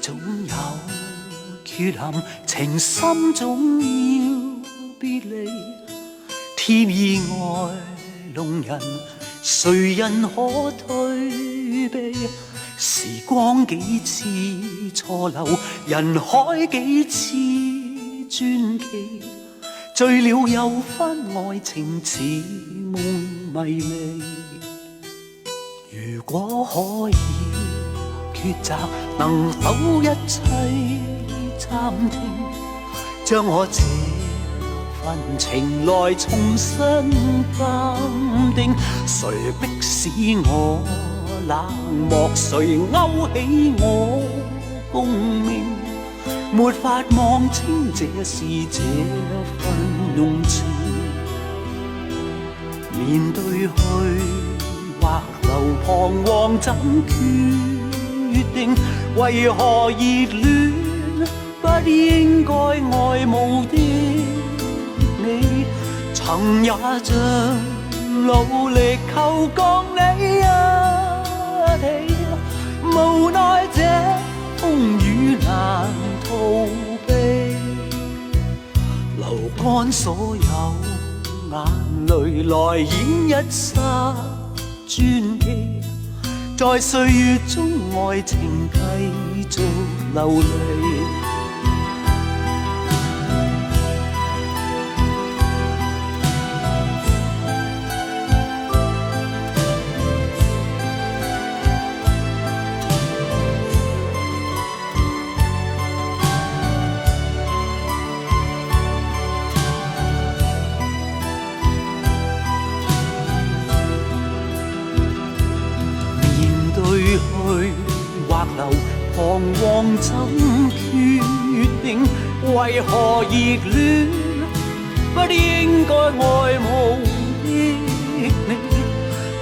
總有缺陷，情深總要別離。天意外弄人，誰人可退避？時光幾次錯漏，人海幾次傳奇，醉了又分愛情似夢迷離。如果可以抉擇，能否一切暫停，將我這份情來重新鑑定？誰迫使我冷漠，誰勾起我共鳴？沒法望清這是這份用情，面對去或留彷徨怎決定？為何熱戀不應該愛慕的你，曾也像努力求降你一起，無奈這風雨難逃避，流乾所有眼淚來演一剎傳奇，在歲月中愛情繼續流離。去或留，彷徨怎決定？為何熱戀不應該愛慕的你，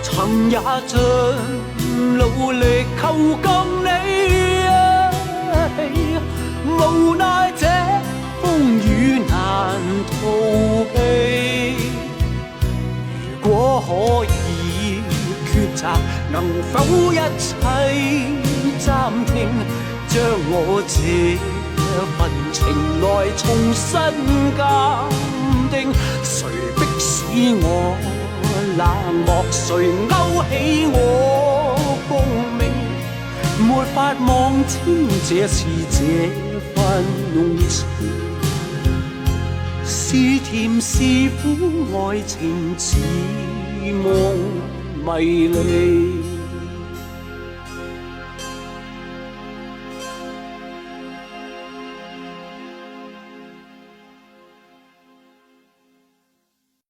曾也盡努力求跟你一起，無奈這風雨難逃避。如果可以抉擇，能否一切暫停，將我這份情來重新鑑定？誰迫使我冷漠，誰勾起我共鳴？沒法望清這是這份用情，是甜是苦，愛情似夢迷離。